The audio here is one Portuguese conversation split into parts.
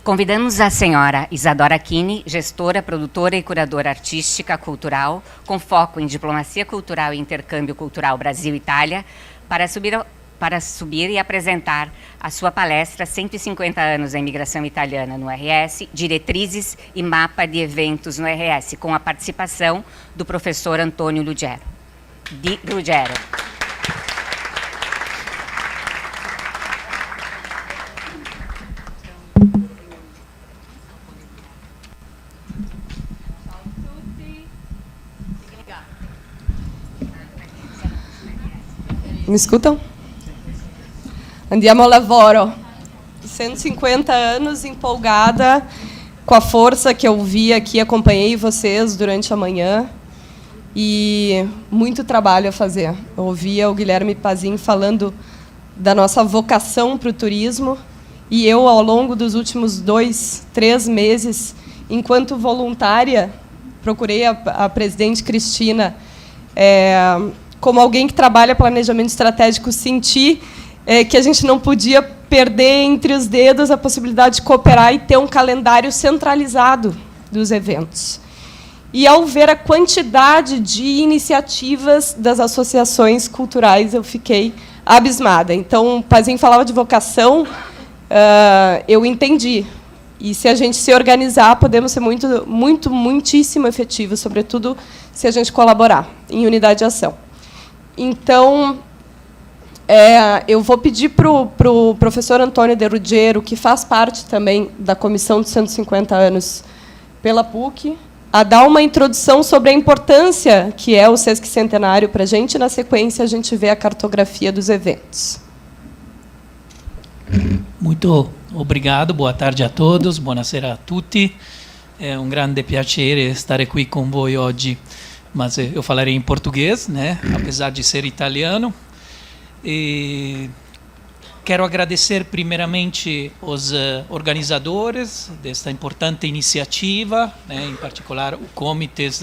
Convidamos a senhora Isadora Chini, gestora, produtora e curadora artística cultural, com foco em diplomacia cultural e intercâmbio cultural Brasil-Itália, para subir e apresentar a sua palestra 150 anos da imigração italiana no RS, diretrizes e mapa de eventos no RS, com a participação do professor Antônio Ruggero. Mi escutam? Andiamo al lavoro. 150 anos, empolgada com a força que eu vi aqui, acompanhei vocês durante a manhã e muito trabalho a fazer. Eu ouvia o Guilherme Pazin falando da nossa vocação para o turismo e eu, ao longo dos últimos 2, 3 meses, enquanto voluntária, procurei a presidente Cristina, como alguém que trabalha planejamento estratégico, senti que a gente não podia perder entre os dedos a possibilidade de cooperar e ter um calendário centralizado dos eventos. E, ao ver a quantidade de iniciativas das associações culturais, eu fiquei abismada. Então, o Pazin falava de vocação, eu entendi. E, se a gente se organizar, podemos ser muitíssimo efetivos, sobretudo se a gente colaborar em unidade de ação. Então, eu vou pedir para o professor Antônio de Ruggero, que faz parte também da Comissão dos 150 anos pela PUC, a dar uma introdução sobre a importância que é o Sesquicentenário para a gente. Na sequência, a gente vê a cartografia dos eventos. Muito obrigado, boa tarde a todos, buonasera a tutti. É um grande piacere estar aqui com voi oggi, mas eu falarei em português, né? Apesar de ser italiano. E quero agradecer primeiramente os organizadores desta importante iniciativa, né? Em particular o Comites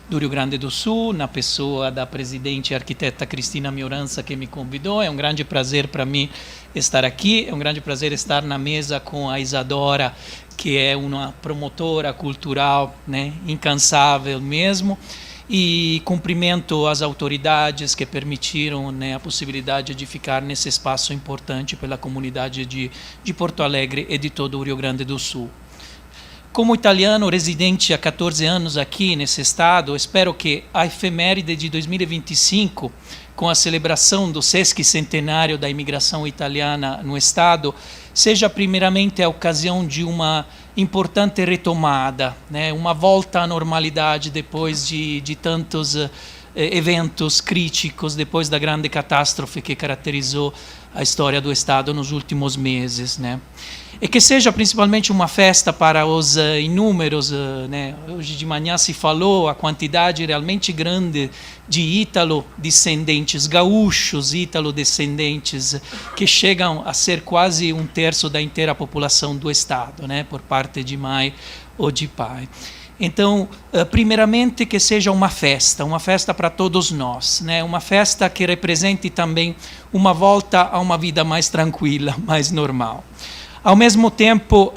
do Rio Grande do Sul, na pessoa da presidente e arquiteta Cristina Mioranza, que me convidou. É um grande prazer para mim estar aqui, é um grande prazer estar na mesa com a Isadora, que é uma promotora cultural, né? Incansável mesmo. E cumprimento as autoridades que permitiram, né, a possibilidade de ficar nesse espaço importante pela comunidade de Porto Alegre e de todo o Rio Grande do Sul. Como italiano residente há 14 anos aqui nesse estado, espero que a efeméride de 2025, com a celebração do sesquicentenário da imigração italiana no estado, seja primeiramente a ocasião de uma importante retomada, né? Uma volta à normalidade depois de tantos eventos críticos, depois da grande catástrofe que caracterizou a história do Estado nos últimos meses, né? E que seja principalmente uma festa para os inúmeros, né? Hoje de manhã se falou a quantidade realmente grande de ítalo-descendentes, gaúchos ítalo-descendentes, que chegam a ser quase 1/3 da inteira população do Estado, né? Por parte de mãe ou de pai. Então, primeiramente, que seja uma festa para todos nós, né? Uma festa que represente também uma volta a uma vida mais tranquila, mais normal. Ao mesmo tempo,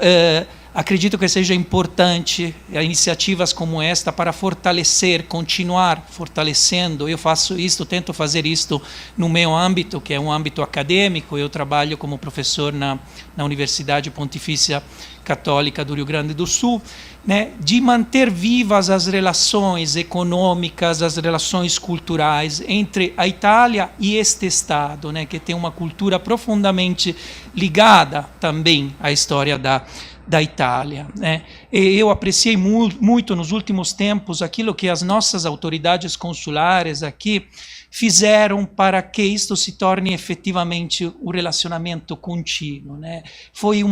acredito que seja importante iniciativas como esta para fortalecer, continuar fortalecendo. Eu faço isto, tento fazer isto no meu âmbito, que é um âmbito acadêmico. Eu trabalho como professor na Universidade Pontifícia Católica do Rio Grande do Sul, né, de manter vivas as relações econômicas, as relações culturais entre a Itália e este Estado, né, que tem uma cultura profundamente ligada também à história da Itália, né? E eu apreciei muito nos últimos tempos aquilo que as nossas autoridades consulares aqui fizeram para que isto se torne efetivamente um relacionamento contínuo, né? Foi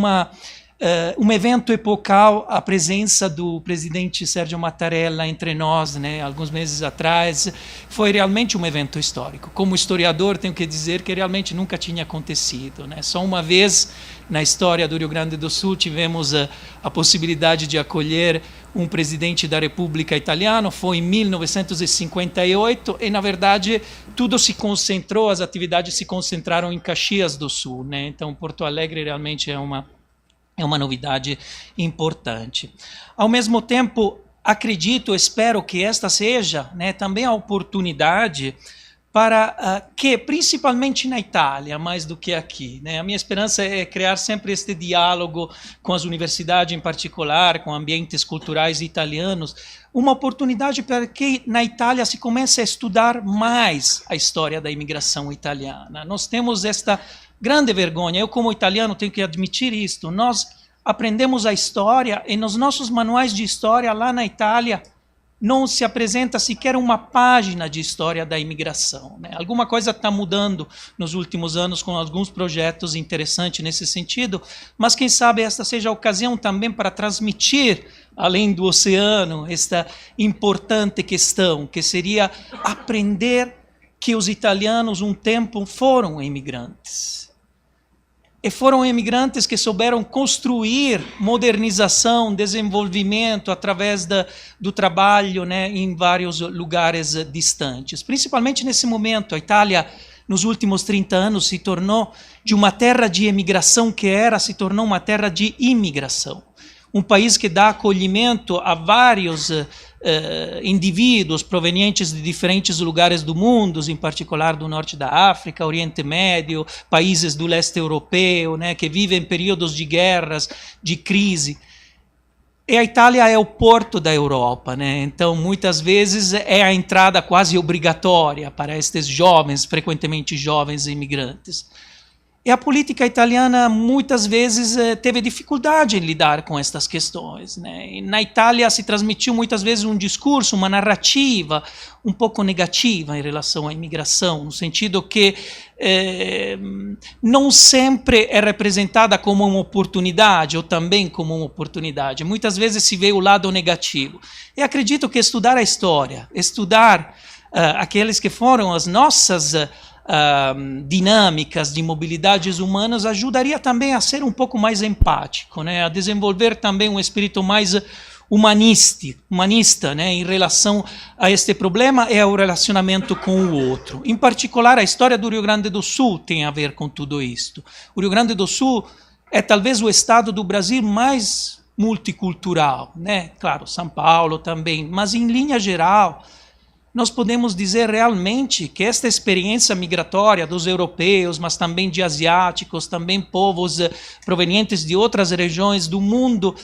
um evento epocal, a presença do presidente Sergio Mattarella entre nós, né, alguns meses atrás, foi realmente um evento histórico. Como historiador, tenho que dizer que realmente nunca tinha acontecido, né? Só uma vez na história do Rio Grande do Sul tivemos a possibilidade de acolher um presidente da República Italiana, foi em 1958, e, na verdade, tudo se concentrou, as atividades se concentraram em Caxias do Sul, né? Então, Porto Alegre realmente é É uma novidade importante. Ao mesmo tempo, acredito, espero que esta seja, né, também a oportunidade para que, principalmente na Itália, mais do que aqui, né, a minha esperança é criar sempre este diálogo com as universidades em particular, com ambientes culturais italianos, uma oportunidade para que na Itália se comece a estudar mais a história da imigração italiana. Nós temos esta grande vergonha, eu como italiano tenho que admitir isto, nós aprendemos a história e nos nossos manuais de história lá na Itália não se apresenta sequer uma página de história da imigração, né? Alguma coisa está mudando nos últimos anos com alguns projetos interessantes nesse sentido, mas quem sabe esta seja a ocasião também para transmitir, além do oceano, esta importante questão, que seria aprender que os italianos um tempo foram imigrantes. E foram imigrantes que souberam construir modernização, desenvolvimento através do trabalho, né, em vários lugares distantes. Principalmente nesse momento, a Itália, nos últimos 30 anos, se tornou de uma terra de emigração se tornou uma terra de imigração. Um país que dá acolhimento a vários indivíduos provenientes de diferentes lugares do mundo, em particular do norte da África, Oriente Médio, países do leste europeu, né, que vivem períodos de guerras, de crise. E a Itália é o porto da Europa, né? Então muitas vezes é a entrada quase obrigatória para estes jovens, frequentemente jovens imigrantes. E a política italiana muitas vezes teve dificuldade em lidar com estas questões, né? E na Itália se transmitiu muitas vezes um discurso, uma narrativa um pouco negativa em relação à imigração, no sentido que não sempre é representada como uma oportunidade ou também como uma oportunidade. Muitas vezes se vê o lado negativo. E acredito que estudar a história, estudar aqueles que foram as nossas dinâmicas de mobilidades humanas ajudaria também a ser um pouco mais empático, né? A desenvolver também um espírito mais humanista, né? Em relação a este problema e ao relacionamento com o outro. Em particular, a história do Rio Grande do Sul tem a ver com tudo isto. O Rio Grande do Sul é talvez o estado do Brasil mais multicultural, né? Claro, São Paulo também, mas em linha geral nós podemos dizer realmente que esta experiência migratória dos europeus, mas também de asiáticos, também povos provenientes de outras regiões do mundo,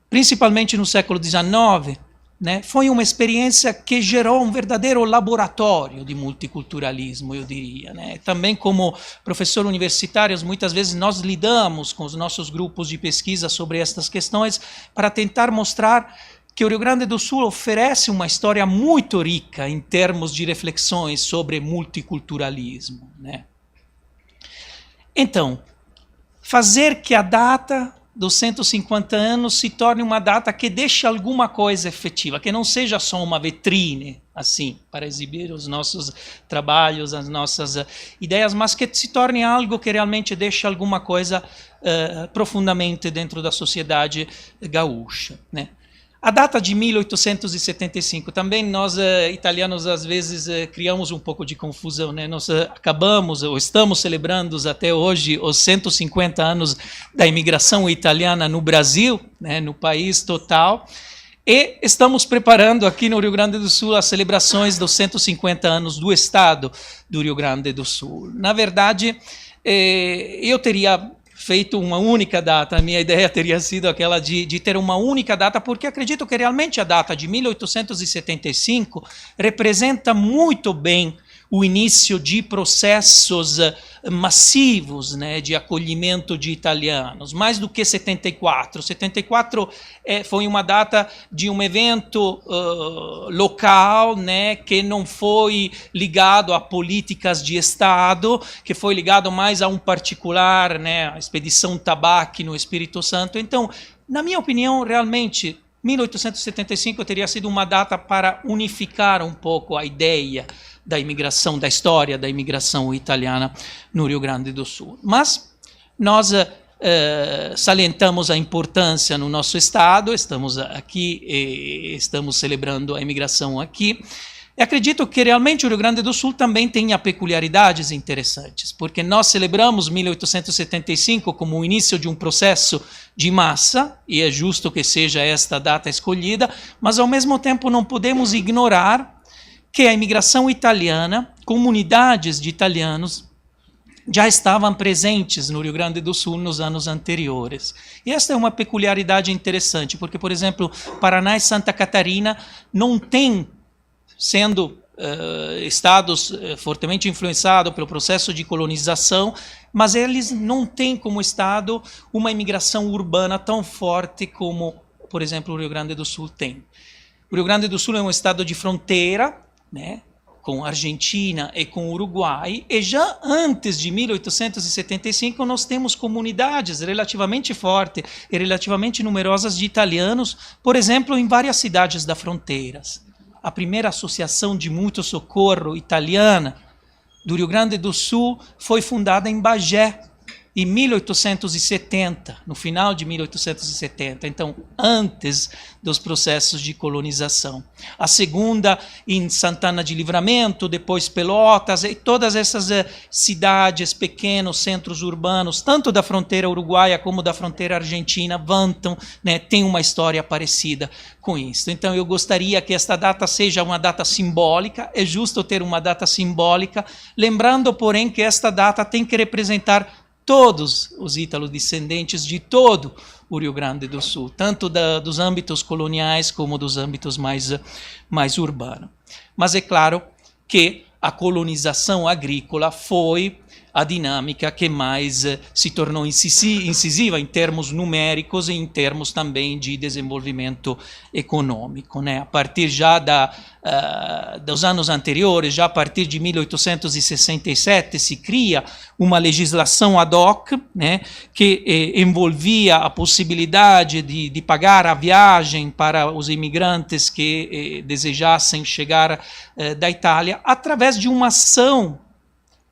principalmente no século XIX, né, foi uma experiência que gerou um verdadeiro laboratório de multiculturalismo, eu diria, né? Também como professor universitário, muitas vezes nós lidamos com os nossos grupos de pesquisa sobre estas questões para tentar mostrar que o Rio Grande do Sul oferece uma história muito rica em termos de reflexões sobre multiculturalismo, né? Então, fazer que a data dos 150 anos se torne uma data que deixe alguma coisa efetiva, que não seja só uma vitrine, assim, para exibir os nossos trabalhos, as nossas ideias, mas que se torne algo que realmente deixe alguma coisa profundamente dentro da sociedade gaúcha, né? A data de 1875, também nós italianos às vezes criamos um pouco de confusão, né? Nós acabamos, ou estamos celebrando até hoje, os 150 anos da imigração italiana no Brasil, né? No país total, e estamos preparando aqui no Rio Grande do Sul as celebrações dos 150 anos do estado do Rio Grande do Sul. Na verdade, eu teria feito uma única data, a minha ideia teria sido aquela de ter uma única data, porque acredito que realmente a data de 1875 representa muito bem o início de processos massivos, né, de acolhimento de italianos, mais do que 74. 74 foi uma data de um evento local, né, que não foi ligado a políticas de Estado, que foi ligado mais a um particular, né, a expedição Tabaque no Espírito Santo. Então, na minha opinião, realmente, 1875 teria sido uma data para unificar um pouco a ideia da imigração, da história da imigração italiana no Rio Grande do Sul. Mas nós salientamos a importância no nosso estado, estamos aqui, estamos celebrando a imigração aqui, E acredito que realmente o Rio Grande do Sul também tenha peculiaridades interessantes, porque nós celebramos 1875 como o início de um processo de massa, e é justo que seja esta data escolhida, mas ao mesmo tempo não podemos ignorar que a imigração italiana, comunidades de italianos, já estavam presentes no Rio Grande do Sul nos anos anteriores. E esta é uma peculiaridade interessante, porque, por exemplo, Paraná e Santa Catarina não têm, sendo estados fortemente influenciados pelo processo de colonização, mas eles não têm como estado uma imigração urbana tão forte como, por exemplo, o Rio Grande do Sul tem. O Rio Grande do Sul é um estado de fronteira, né, com a Argentina e com o Uruguai, e já antes de 1875 nós temos comunidades relativamente fortes e relativamente numerosas de italianos, por exemplo, em várias cidades das fronteiras. A primeira associação de mútuo socorro italiana do Rio Grande do Sul foi fundada em Bagé, em 1870, no final de 1870, então antes dos processos de colonização. A segunda em Santana de Livramento, depois Pelotas, e todas essas cidades, pequenos centros urbanos, tanto da fronteira uruguaia como da fronteira argentina, vantam, né, têm uma história parecida com isso. Então eu gostaria que esta data seja uma data simbólica, é justo ter uma data simbólica, lembrando, porém, que esta data tem que representar todos os ítalo-descendentes de todo o Rio Grande do Sul, tanto dos âmbitos coloniais como dos âmbitos mais urbanos. Mas é claro que a colonização agrícola foi a dinâmica que mais se tornou incisiva em termos numéricos e em termos também de desenvolvimento econômico, né? A partir já dos anos anteriores, já a partir de 1867, se cria uma legislação ad hoc, né, que envolvia a possibilidade de pagar a viagem para os imigrantes que desejassem chegar da Itália, através de uma ação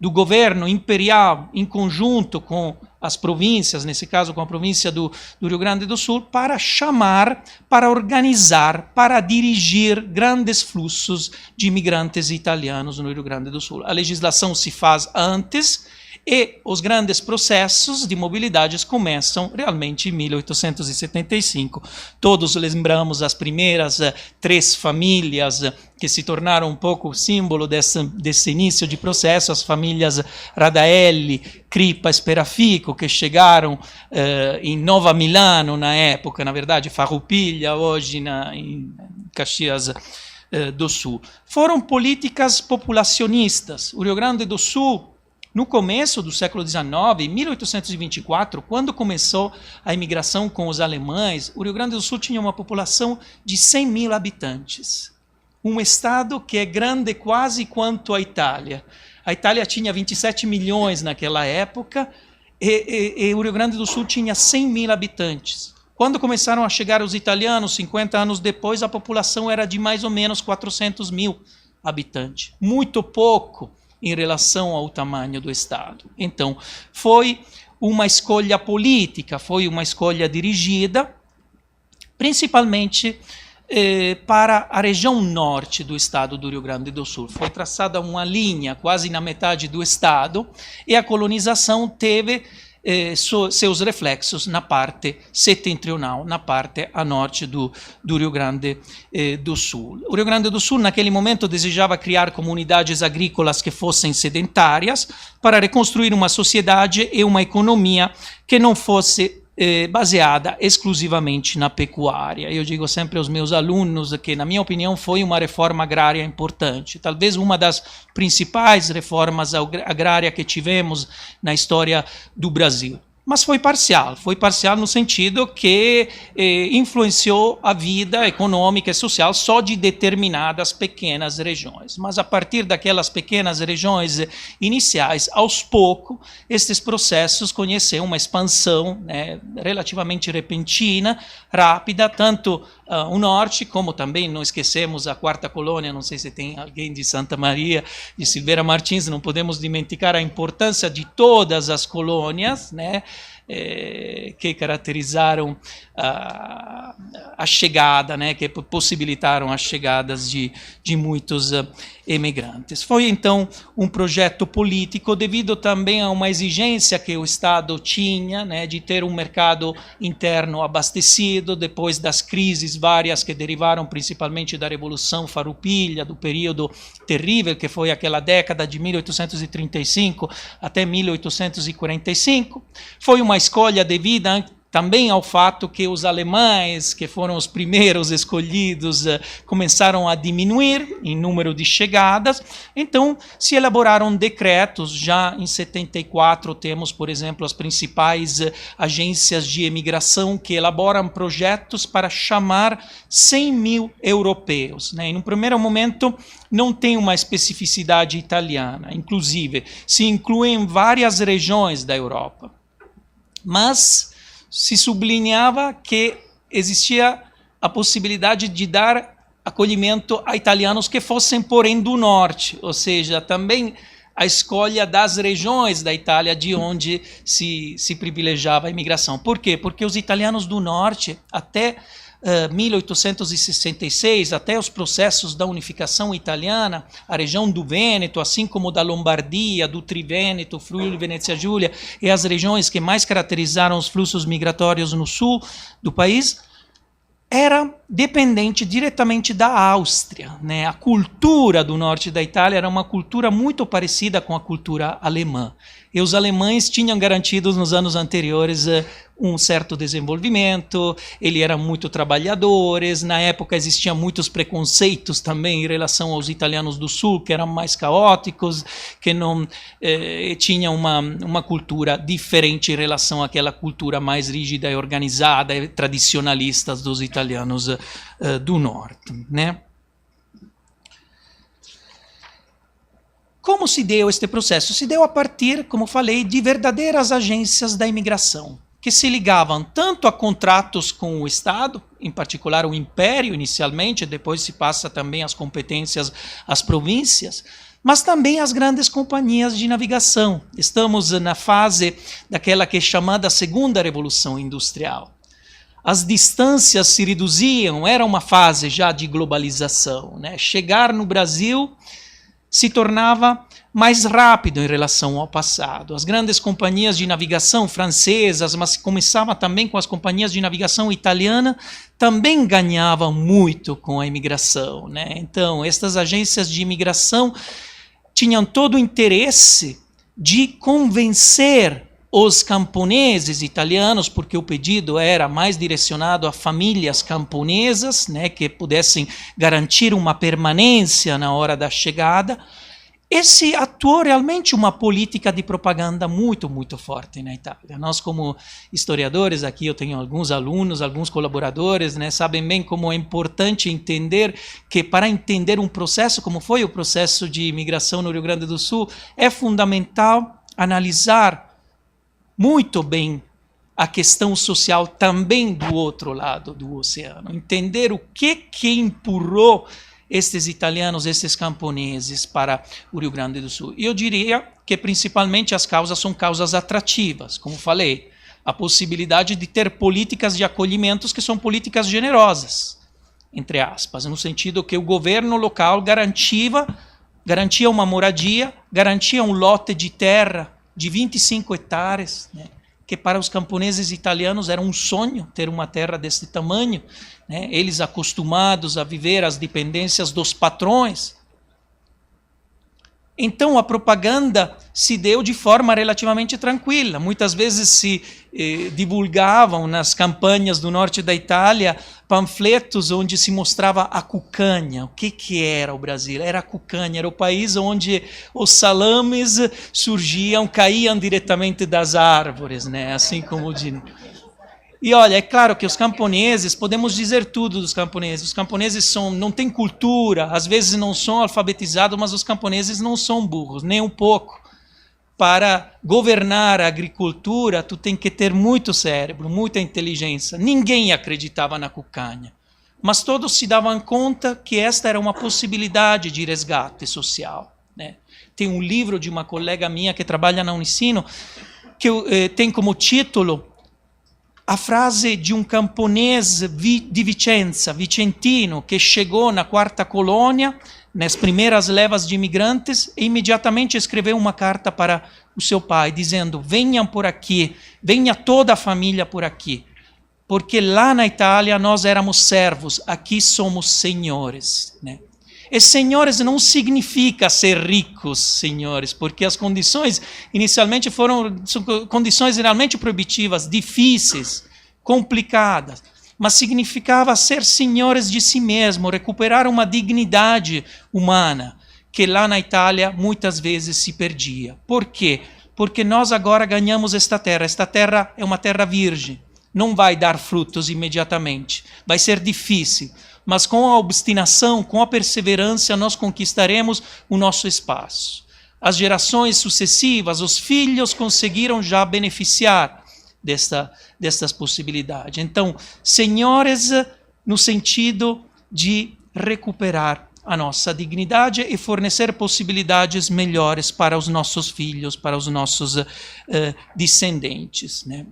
do governo imperial, em conjunto com as províncias, nesse caso com a província do Rio Grande do Sul, para chamar, para organizar, para dirigir grandes fluxos de imigrantes italianos no Rio Grande do Sul. A legislação se faz antes e os grandes processos de mobilidade começam realmente em 1875. Todos lembramos as primeiras 3 famílias que se tornaram um pouco símbolo desse início de processo, as famílias Radaelli, Crippa e Sperafico, que chegaram em Nova Milano na época, na verdade Farroupilha, hoje em Caxias do Sul. Foram políticas populacionistas. O Rio Grande do Sul, no começo do século XIX, em 1824, quando começou a imigração com os alemães, o Rio Grande do Sul tinha uma população de 100 mil habitantes. Um estado que é grande quase quanto a Itália. A Itália tinha 27 milhões naquela época e o Rio Grande do Sul tinha 100 mil habitantes. Quando começaram a chegar os italianos, 50 anos depois, a população era de mais ou menos 400 mil habitantes. Muito pouco em relação ao tamanho do Estado. Então, foi uma escolha política, foi uma escolha dirigida, principalmente para a região norte do Estado do Rio Grande do Sul. Foi traçada uma linha quase na metade do Estado e a colonização teve seus reflexos na parte setentrional, na parte a norte do Rio Grande do Sul. O Rio Grande do Sul, naquele momento, desejava criar comunidades agrícolas que fossem sedentárias para reconstruir uma sociedade e uma economia que não fosse baseada exclusivamente na pecuária. Eu digo sempre aos meus alunos que, na minha opinião, foi uma reforma agrária importante, talvez uma das principais reformas agrárias que tivemos na história do Brasil. Mas foi parcial no sentido que influenciou a vida econômica e social só de determinadas pequenas regiões. Mas a partir daquelas pequenas regiões iniciais, aos poucos, estes processos conheceram uma expansão, né, relativamente repentina, rápida, tanto o norte, como também não esquecemos a quarta colônia, não sei se tem alguém de Santa Maria, de Silveira Martins, não podemos dimenticar a importância de todas as colônias, né? que caracterizaram a chegada, né, que possibilitaram as chegadas de muitos imigrantes. Foi, então, um projeto político devido também a uma exigência que o Estado tinha, né, de ter um mercado interno abastecido, depois das crises várias que derivaram principalmente da Revolução Farroupilha, do período terrível que foi aquela década de 1835 até 1845. Foi uma escolha devida também ao fato que os alemães, que foram os primeiros escolhidos, começaram a diminuir em número de chegadas. Então, se elaboraram decretos. Já em 74 temos, por exemplo, as principais agências de imigração que elaboram projetos para chamar 100 mil europeus, né? E no primeiro momento não tem uma especificidade italiana. Inclusive, se incluem várias regiões da Europa. Mas se sublinhava que existia a possibilidade de dar acolhimento a italianos que fossem, porém, do norte, ou seja, também a escolha das regiões da Itália de onde se privilegiava a imigração. Por quê? Porque os italianos do norte, até 1866, até os processos da unificação italiana, a região do Vêneto, assim como da Lombardia, do Trivêneto, Friuli, Venezia Giulia, e as regiões que mais caracterizaram os fluxos migratórios no sul do país, era dependente diretamente da Áustria, né? A cultura do norte da Itália era uma cultura muito parecida com a cultura alemã. E os alemães tinham garantido nos anos anteriores um certo desenvolvimento, eles eram muito trabalhadores, na época existiam muitos preconceitos também em relação aos italianos do sul, que eram mais caóticos, que não tinham uma cultura diferente em relação àquela cultura mais rígida e organizada e tradicionalista dos italianos do norte, né? Como se deu este processo? Se deu a partir, como falei, de verdadeiras agências da imigração, que se ligavam tanto a contratos com o Estado, em particular o Império inicialmente, depois se passa também as competências às províncias, mas também às grandes companhias de navegação. Estamos na fase daquela que é chamada Segunda Revolução Industrial. As distâncias se reduziam, era uma fase já de globalização, né? Chegar no Brasil se tornava mais rápido em relação ao passado. As grandes companhias de navegação francesas, mas começava também com as companhias de navegação italiana, também ganhavam muito com a imigração, né? Então, estas agências de imigração tinham todo o interesse de convencer os camponeses italianos, porque o pedido era mais direcionado a famílias camponesas, né, que pudessem garantir uma permanência na hora da chegada. Esse atuou realmente uma política de propaganda muito, muito forte na Itália. Nós, como historiadores, aqui eu tenho alguns alunos, alguns colaboradores, né, sabem bem como é importante entender que, para entender um processo, como foi o processo de imigração no Rio Grande do Sul, é fundamental analisar muito bem a questão social também do outro lado do oceano. Entender o que empurrou estes italianos, estes camponeses para o Rio Grande do Sul. E eu diria que principalmente as causas são causas atrativas, como falei, a possibilidade de ter políticas de acolhimentos que são políticas generosas, entre aspas, no sentido que o governo local garantia uma moradia, garantia um lote de terra de 25 hectares, né, que para os camponeses italianos era um sonho ter uma terra desse tamanho, né, eles acostumados a viver às dependências dos patrões. Então, a propaganda se deu de forma relativamente tranquila. Muitas vezes se divulgavam nas campanhas do norte da Itália panfletos onde se mostrava a cucanha. O que era o Brasil? Era a cucanha, era o país onde os salames surgiam, caíam diretamente das árvores, né? Assim como de... E olha, é claro que os camponeses, podemos dizer tudo dos camponeses. Os camponeses não têm cultura, às vezes não são alfabetizados, mas os camponeses não são burros, nem um pouco. Para governar a agricultura, tu tem que ter muito cérebro, muita inteligência. Ninguém acreditava na cucanha, mas todos se davam conta que esta era uma possibilidade de resgate social, né? Tem um livro de uma colega minha que trabalha na Unicino, que tem como título a frase de um camponês de Vicenza, vicentino, que chegou na quarta colônia, nas primeiras levas de imigrantes, e imediatamente escreveu uma carta para o seu pai, dizendo: venham por aqui, venha toda a família por aqui, porque lá na Itália nós éramos servos, aqui somos senhores, né? E senhores não significa ser ricos, senhores, porque as condições inicialmente foram condições realmente proibitivas, difíceis, complicadas, mas significava ser senhores de si mesmo, recuperar uma dignidade humana, que lá na Itália muitas vezes se perdia. Por quê? Porque nós agora ganhamos esta terra é uma terra virgem, não vai dar frutos imediatamente, vai ser difícil, mas com a obstinação, com a perseverança, nós conquistaremos o nosso espaço. As gerações sucessivas, os filhos conseguiram já beneficiar destas possibilidades. Então, senhores, no sentido de recuperar a nossa dignidade e fornecer possibilidades melhores para os nossos filhos, para os nossos descendentes, né?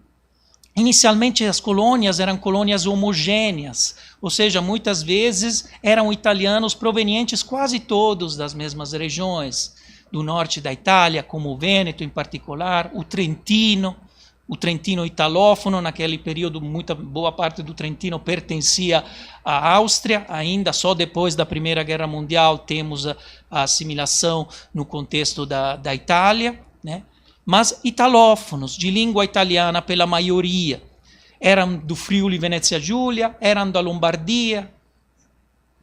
Inicialmente as colônias eram colônias homogêneas, ou seja, muitas vezes eram italianos provenientes quase todos das mesmas regiões, do norte da Itália, como o Vêneto em particular, o Trentino italófono, naquele período muita boa parte do Trentino pertencia à Áustria, ainda só depois da Primeira Guerra Mundial temos a assimilação no contexto da Itália, né? Mas italófonos, de língua italiana pela maioria, eram do Friuli Venezia Giulia, eram da Lombardia,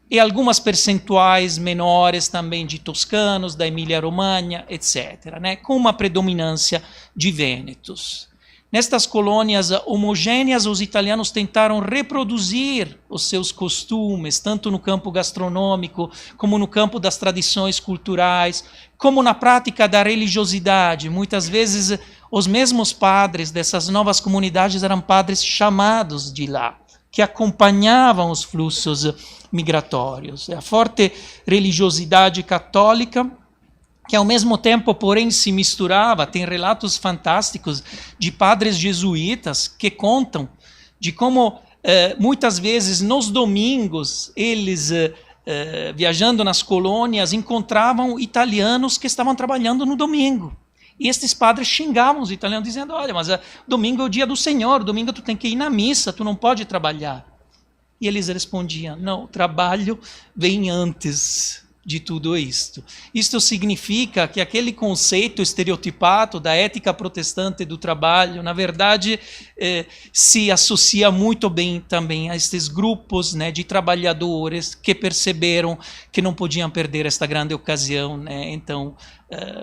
e algumas percentuais menores também de toscanos, da Emília-Romanha, etc., né? Com uma predominância de vênetos. Nestas colônias homogêneas, os italianos tentaram reproduzir os seus costumes, tanto no campo gastronômico, como no campo das tradições culturais, como na prática da religiosidade. Muitas vezes, os mesmos padres dessas novas comunidades eram padres chamados de lá, que acompanhavam os fluxos migratórios. A forte religiosidade católica, que ao mesmo tempo, porém, se misturava. Tem relatos fantásticos de padres jesuítas que contam de como, muitas vezes, nos domingos, eles, viajando nas colônias, encontravam italianos que estavam trabalhando no domingo. E estes padres xingavam os italianos, dizendo: olha, mas domingo é o dia do Senhor, domingo tu tem que ir na missa, tu não pode trabalhar. E eles respondiam: não, o trabalho vem antes de tudo isto. Isto significa que aquele conceito estereotipado da ética protestante do trabalho, na verdade, se associa muito bem também a estes grupos, né, de trabalhadores que perceberam que não podiam perder esta grande ocasião, né? Então,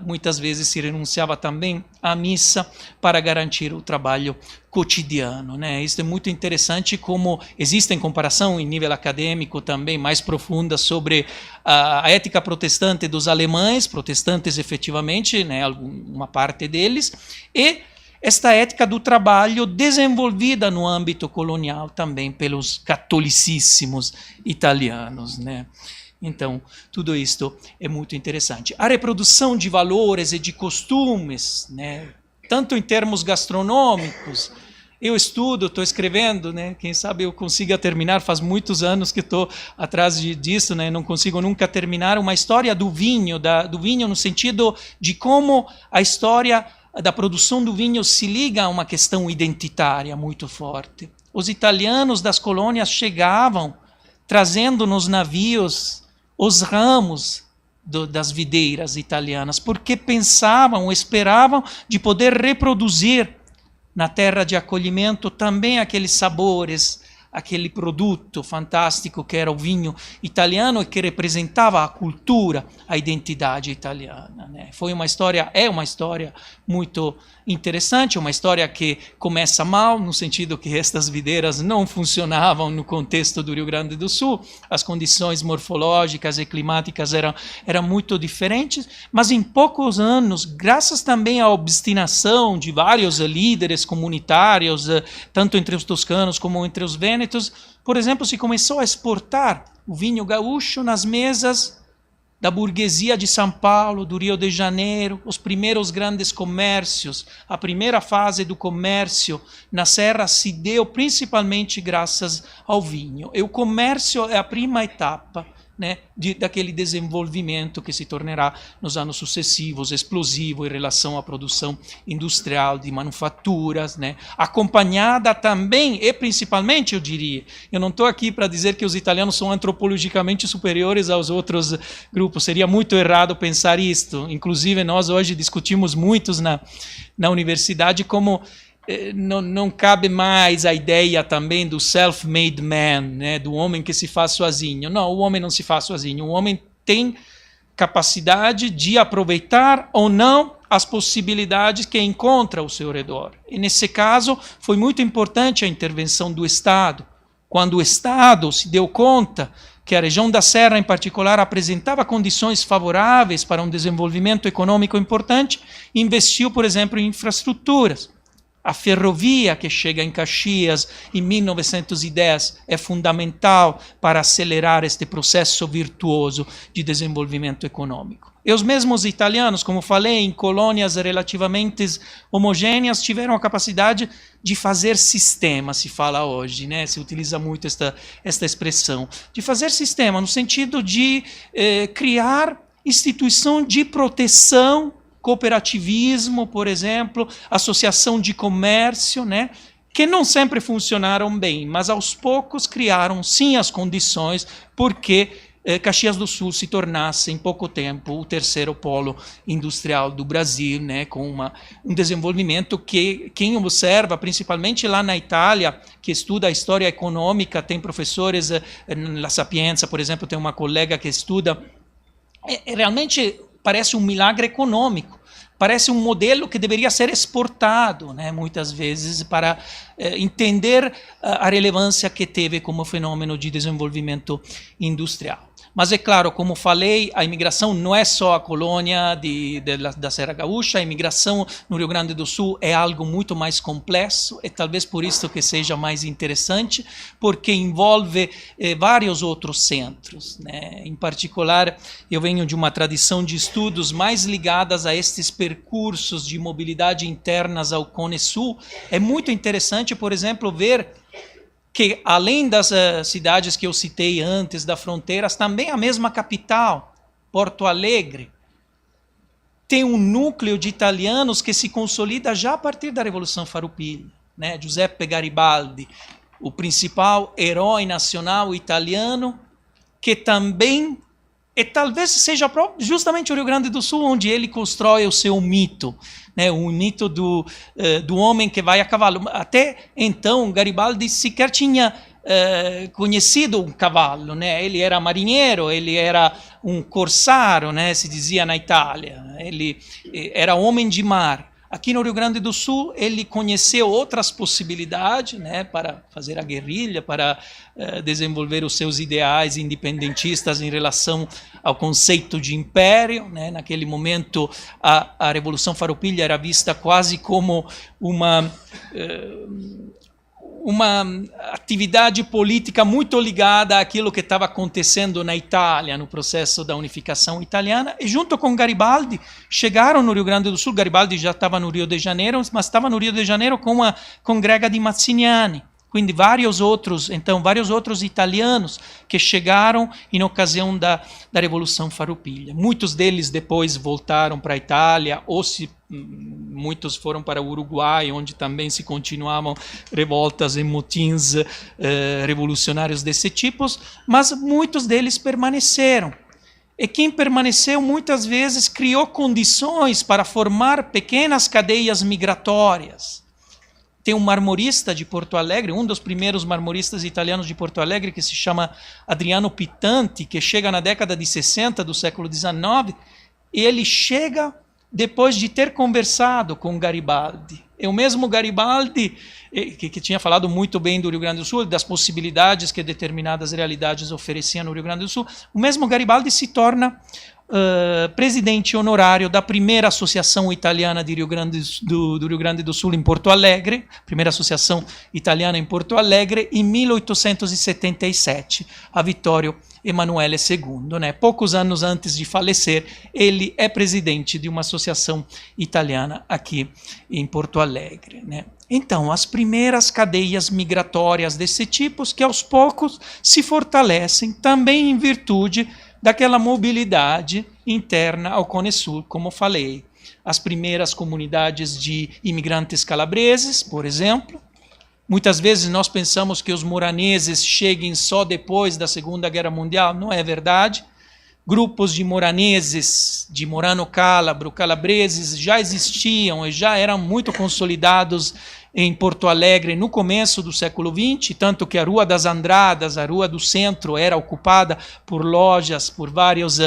muitas vezes se renunciava também à missa para garantir o trabalho cotidiano, né? Isso é muito interessante, como existe em comparação em nível acadêmico também mais profunda sobre a ética protestante dos alemães, protestantes efetivamente, né, uma parte deles, e esta ética do trabalho desenvolvida no âmbito colonial também pelos catolicíssimos italianos, né? Então, tudo isto é muito interessante. A reprodução de valores e de costumes, né, tanto em termos gastronômicos, eu estudo, estou escrevendo, né, quem sabe eu consiga terminar, faz muitos anos que estou atrás disso, né, não consigo nunca terminar, uma história do vinho no sentido de como a história da produção do vinho se liga a uma questão identitária muito forte. Os italianos das colônias chegavam trazendo nos navios os ramos das videiras italianas, porque pensavam ou esperavam de poder reproduzir na terra de acolhimento também aqueles sabores, aquele produto fantástico que era o vinho italiano e que representava a cultura, a identidade italiana, né? É uma história muito interessante, uma história que começa mal, no sentido que estas videiras não funcionavam no contexto do Rio Grande do Sul, as condições morfológicas e climáticas eram muito diferentes, mas em poucos anos, graças também à obstinação de vários líderes comunitários, tanto entre os toscanos como entre os vênetos, por exemplo, se começou a exportar o vinho gaúcho nas mesas da burguesia de São Paulo, do Rio de Janeiro, os primeiros grandes comércios, a primeira fase do comércio na Serra se deu principalmente graças ao vinho. E o comércio é a prima etapa, né, daquele desenvolvimento que se tornerá nos anos sucessivos explosivo em relação à produção industrial de manufaturas, né, acompanhada também e principalmente, eu diria, eu não estou aqui para dizer que os italianos são antropologicamente superiores aos outros grupos, seria muito errado pensar isto. Inclusive nós hoje discutimos muitos na universidade como não cabe mais a ideia também do self-made man, né, do homem que se faz sozinho. Não, o homem não se faz sozinho. O homem tem capacidade de aproveitar ou não as possibilidades que encontra ao seu redor. E nesse caso foi muito importante a intervenção do Estado. Quando o Estado se deu conta que a região da Serra, em particular, apresentava condições favoráveis para um desenvolvimento econômico importante, investiu, por exemplo, em infraestruturas. A ferrovia que chega em Caxias em 1910 é fundamental para acelerar este processo virtuoso de desenvolvimento econômico. E os mesmos italianos, como falei, em colônias relativamente homogêneas, tiveram a capacidade de fazer sistema, se fala hoje, né? Se utiliza muito esta expressão, de fazer sistema no sentido de criar instituição de proteção, cooperativismo, por exemplo, associação de comércio, né, que não sempre funcionaram bem, mas aos poucos criaram sim as condições porque Caxias do Sul se tornasse em pouco tempo o terceiro polo industrial do Brasil, né, com um desenvolvimento que quem observa, principalmente lá na Itália, que estuda a história econômica, tem professores, na Sapienza, por exemplo, tem uma colega que estuda, realmente parece um milagre econômico, parece um modelo que deveria ser exportado, né, muitas vezes, para entender a relevância que teve como fenômeno de desenvolvimento industrial. Mas é claro, como falei, a imigração não é só a colônia da Serra Gaúcha, a imigração no Rio Grande do Sul é algo muito mais complexo, e talvez por isso que seja mais interessante, porque envolve vários outros centros, né? Em particular, eu venho de uma tradição de estudos mais ligadas a estes percursos de mobilidade internas ao Cone Sul. É muito interessante, por exemplo, ver que além das cidades que eu citei antes da fronteira, também a mesma capital, Porto Alegre, tem um núcleo de italianos que se consolida já a partir da Revolução Farroupilha, né? Giuseppe Garibaldi, o principal herói nacional italiano, que também, e talvez seja justamente o Rio Grande do Sul onde ele constrói o seu mito, né, o mito do homem que vai a cavalo. Até então, Garibaldi sequer tinha conhecido um cavalo, né? Ele era marinheiro, ele era um corsário, né, se dizia na Itália. Ele era homem de mar. Aqui no Rio Grande do Sul, ele conheceu outras possibilidades, né, para fazer a guerrilha, para desenvolver os seus ideais independentistas em relação ao conceito de império, né? Naquele momento, a Revolução Farroupilha era vista quase como uma atividade política muito ligada àquilo que estava acontecendo na Itália, no processo da unificação italiana, e junto com Garibaldi, chegaram no Rio Grande do Sul. Garibaldi já estava no Rio de Janeiro, mas estava no Rio de Janeiro com a congrega di Mazziniani, quindi vários outros italianos que chegaram em ocasião da Revolução Farroupilha. Muitos deles depois voltaram para a Itália, muitos foram para o Uruguai, onde também se continuavam revoltas e motins revolucionários desse tipo, mas muitos deles permaneceram. E quem permaneceu muitas vezes criou condições para formar pequenas cadeias migratórias. Tem um marmorista de Porto Alegre, um dos primeiros marmoristas italianos de Porto Alegre, que se chama Adriano Pitanti, que chega na década de 60 do século XIX, e ele chega depois de ter conversado com Garibaldi. É o mesmo Garibaldi que tinha falado muito bem do Rio Grande do Sul, das possibilidades que determinadas realidades ofereciam no Rio Grande do Sul. O mesmo Garibaldi se torna presidente honorário da primeira associação italiana do Rio Grande do Sul em Porto Alegre, primeira associação italiana em Porto Alegre, em 1877, a Vittorio Emanuele II. Né? Poucos anos antes de falecer, ele é presidente de uma associação italiana aqui em Porto Alegre. Né? Então, as primeiras cadeias migratórias desse tipo, que aos poucos se fortalecem, também em virtude daquela mobilidade interna ao Cone Sul, como falei. As primeiras comunidades de imigrantes calabreses, por exemplo. Muitas vezes nós pensamos que os moraneses cheguem só depois da Segunda Guerra Mundial. Não é verdade. Grupos de moraneses, de Morano Cálabro, calabreses, já existiam e já eram muito consolidados em Porto Alegre no começo do século XX, tanto que a Rua das Andradas, a Rua do Centro, era ocupada por lojas, por vários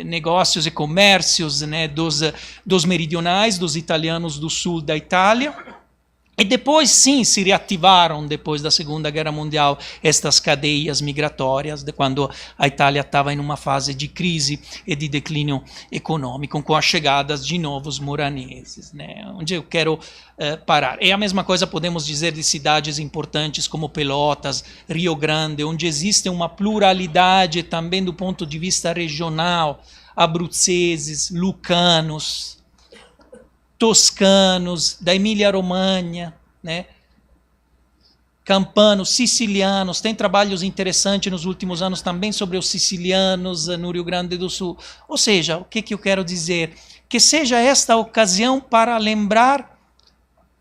negócios e comércios, né, dos meridionais, dos italianos do sul da Itália. E depois, sim, se reativaram, depois da Segunda Guerra Mundial, estas cadeias migratórias, quando a Itália estava em uma fase de crise e de declínio econômico, com as chegadas de novos moraneses, né? Onde eu quero parar. E a mesma coisa podemos dizer de cidades importantes como Pelotas, Rio Grande, onde existe uma pluralidade também do ponto de vista regional, abruzzeses, lucanos, toscanos, da Emília-Romagna, né? Campanos, sicilianos. Tem trabalhos interessantes nos últimos anos também sobre os sicilianos no Rio Grande do Sul. Ou seja, o que eu quero dizer? Que seja esta ocasião para lembrar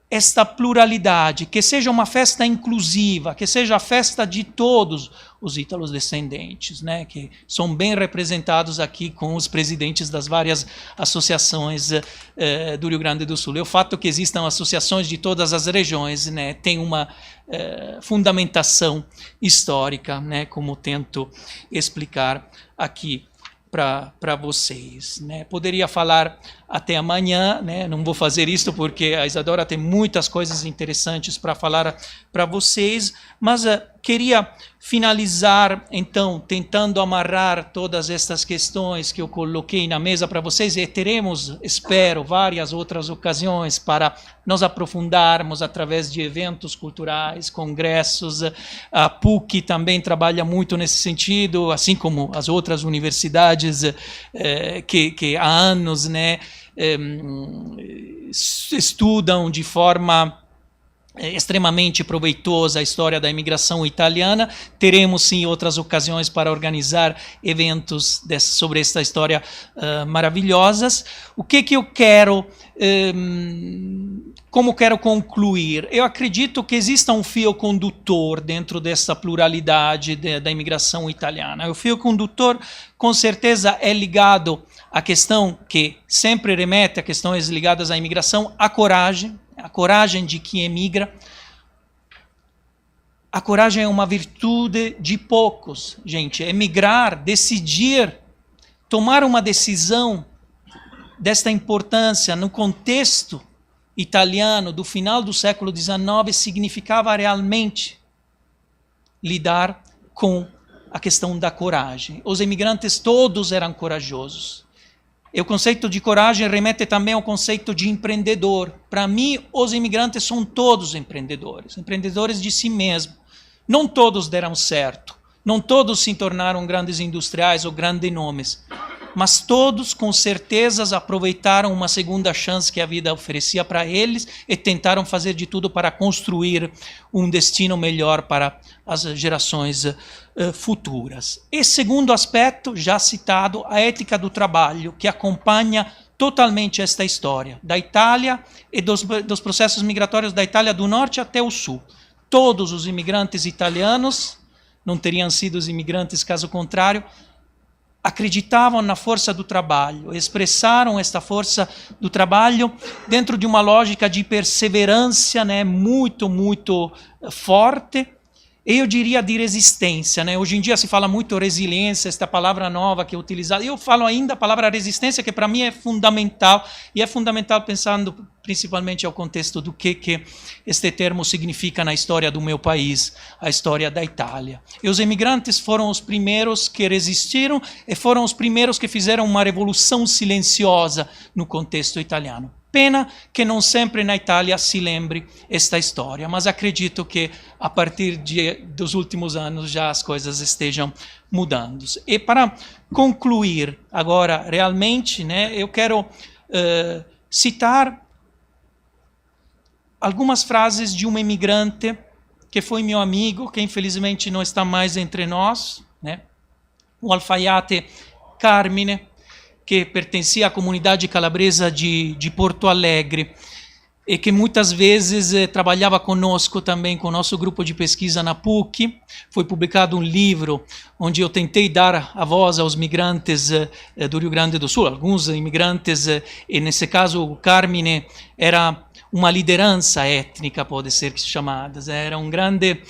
esta pluralidade, que seja uma festa inclusiva, que seja a festa de todos os ítalos descendentes, né, que são bem representados aqui com os presidentes das várias associações do Rio Grande do Sul. E o fato que existam associações de todas as regiões, né, tem uma fundamentação histórica, né, como tento explicar aqui para vocês, né? Poderia falar até amanhã, né? Não vou fazer isso porque a Isadora tem muitas coisas interessantes para falar para vocês, mas queria finalizar, então, tentando amarrar todas estas questões que eu coloquei na mesa para vocês, e teremos, espero, várias outras ocasiões para nos aprofundarmos através de eventos culturais, congressos. A PUC também trabalha muito nesse sentido, assim como as outras universidades que há anos, né, estudam de forma extremamente proveitosa a história da imigração italiana. Teremos, sim, outras ocasiões para organizar eventos sobre esta história maravilhosas. O que eu quero, como quero concluir? Eu acredito que exista um fio condutor dentro dessa pluralidade da imigração italiana. O fio condutor, com certeza, é ligado à questão que sempre remete a questões ligadas à imigração, a coragem de quem emigra. A coragem é uma virtude de poucos, gente. Emigrar, decidir, tomar uma decisão desta importância no contexto italiano do final do século XIX significava realmente lidar com a questão da coragem. Os imigrantes todos eram corajosos. E o conceito de coragem remete também ao conceito de empreendedor. Para mim, os imigrantes são todos empreendedores, empreendedores de si mesmos. Não todos deram certo, não todos se tornaram grandes industriais ou grandes nomes, mas todos, com certeza, aproveitaram uma segunda chance que a vida oferecia para eles e tentaram fazer de tudo para construir um destino melhor para as gerações futuras. E segundo aspecto, já citado, a ética do trabalho, que acompanha totalmente esta história da Itália e dos processos migratórios da Itália do norte até o sul. Todos os imigrantes italianos, não teriam sido os imigrantes caso contrário, acreditavam na força do trabalho, expressaram esta força do trabalho dentro de uma lógica de perseverança, né, muito, muito forte, eu diria de resistência, né? Hoje em dia se fala muito resiliência, esta palavra nova que é utilizada. Eu falo ainda a palavra resistência, que para mim é fundamental, e é fundamental pensando principalmente ao contexto do que este termo significa na história do meu país, a história da Itália. E os imigrantes foram os primeiros que resistiram e foram os primeiros que fizeram uma revolução silenciosa no contexto italiano. Pena que não sempre na Itália se lembre esta história, mas acredito que a partir dos últimos anos já as coisas estejam mudando. E para concluir agora realmente, né, eu quero citar algumas frases de um imigrante que foi meu amigo, que infelizmente não está mais entre nós, né, o alfaiate Carmine, que pertencia à comunidade calabresa de Porto Alegre e que muitas vezes trabalhava conosco também, com o nosso grupo de pesquisa na PUC. Foi publicado um livro onde eu tentei dar a voz aos migrantes do Rio Grande do Sul, alguns imigrantes, e nesse caso o Carmine era uma liderança étnica, pode ser chamada, era um grande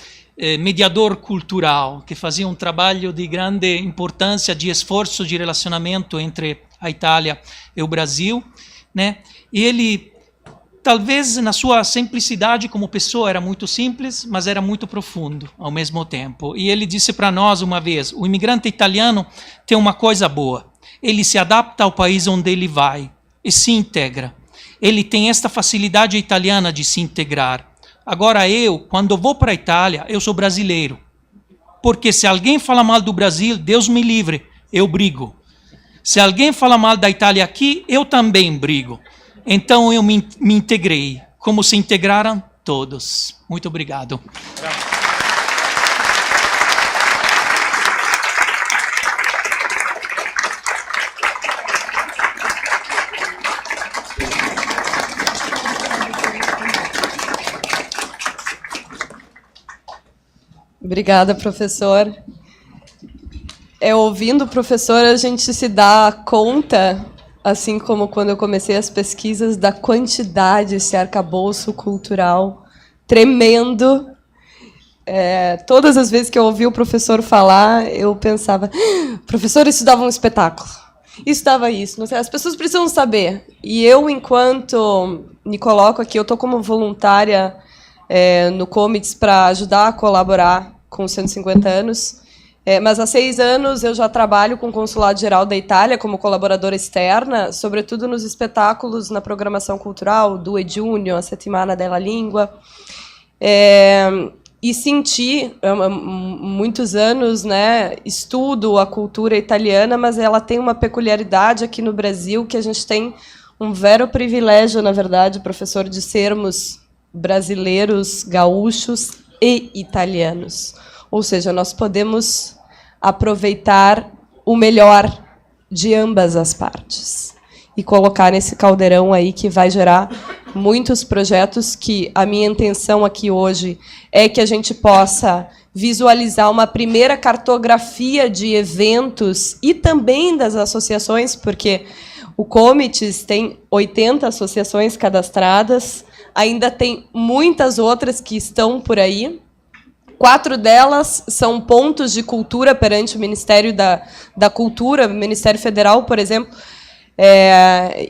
mediador cultural, que fazia um trabalho de grande importância, de esforço de relacionamento entre a Itália e o Brasil, né? E ele, talvez na sua simplicidade como pessoa, era muito simples, mas era muito profundo ao mesmo tempo. E ele disse para nós uma vez: o imigrante italiano tem uma coisa boa, ele se adapta ao país onde ele vai e se integra. Ele tem esta facilidade italiana de se integrar. Agora eu, quando vou para a Itália, eu sou brasileiro. Porque se alguém fala mal do Brasil, Deus me livre, eu brigo. Se alguém fala mal da Itália aqui, eu também brigo. Então eu me integrei, como se integraram todos. Muito obrigado. Obrigada, professor. Ouvindo o professor, a gente se dá conta, assim como quando eu comecei as pesquisas, da quantidade, esse arcabouço cultural tremendo. Todas as vezes que eu ouvi o professor falar, eu pensava: professor, isso dava um espetáculo. Isso dava isso. Não sei, as pessoas precisam saber. E eu, enquanto me coloco aqui, eu estou como voluntária no Comites para ajudar a colaborar com os 150 anos. Mas há 6 anos eu já trabalho com o Consulado Geral da Itália como colaboradora externa, sobretudo nos espetáculos na programação cultural, do Giugno, a Settimana della Lingua. E senti, muitos anos, né, estudo a cultura italiana, mas ela tem uma peculiaridade aqui no Brasil, que a gente tem um vero privilégio, na verdade, professor, de sermos brasileiros, gaúchos e italianos. Ou seja, nós podemos aproveitar o melhor de ambas as partes e colocar nesse caldeirão aí que vai gerar muitos projetos, que a minha intenção aqui hoje é que a gente possa visualizar uma primeira cartografia de eventos e também das associações, porque o Comites tem 80 associações cadastradas, ainda tem muitas outras que estão por aí. 4 delas são pontos de cultura perante o Ministério da Cultura, Ministério Federal, por exemplo.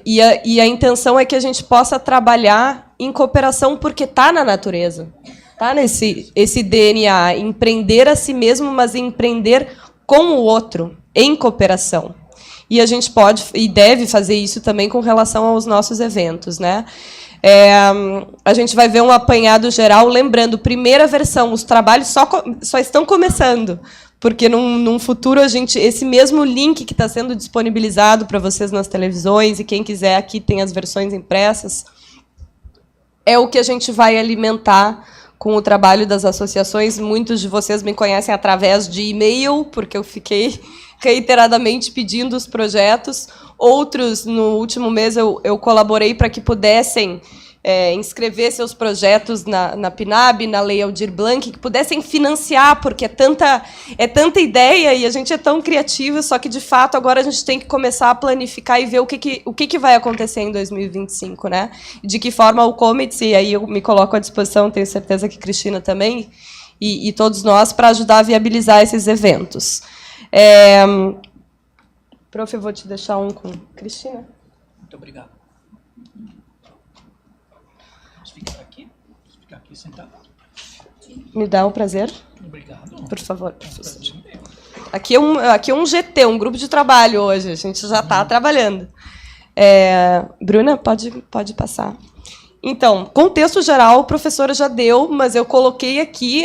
E a intenção é que a gente possa trabalhar em cooperação, porque está na natureza. Está esse DNA, empreender a si mesmo, mas empreender com o outro, em cooperação. E a gente pode e deve fazer isso também com relação aos nossos eventos, né? A gente vai ver um apanhado geral, lembrando, primeira versão, os trabalhos só estão começando, porque num futuro esse mesmo link que está sendo disponibilizado para vocês nas televisões, e quem quiser aqui tem as versões impressas, é o que a gente vai alimentar com o trabalho das associações. Muitos de vocês me conhecem através de e-mail, porque eu fiquei reiteradamente pedindo os projetos. Outros, no último mês, eu colaborei para que pudessem inscrever seus projetos na PNAB, na Lei Aldir Blanc, que pudessem financiar, porque é tanta ideia e a gente é tão criativo, só que, de fato, agora a gente tem que começar a planificar e ver o que vai acontecer em 2025, né? De que forma o Comites, e aí eu me coloco à disposição, tenho certeza que Cristina também, e todos nós para ajudar a viabilizar esses eventos. Prof, eu vou te deixar um com Cristina. Muito obrigado. Posso ficar aqui? Posso ficar aqui sentado? Me dá um prazer. Obrigado. Por favor, professor. Aqui é um GT, um grupo de trabalho hoje. A gente já está trabalhando. Bruna, pode passar. Então, contexto geral, a professora já deu, mas eu coloquei aqui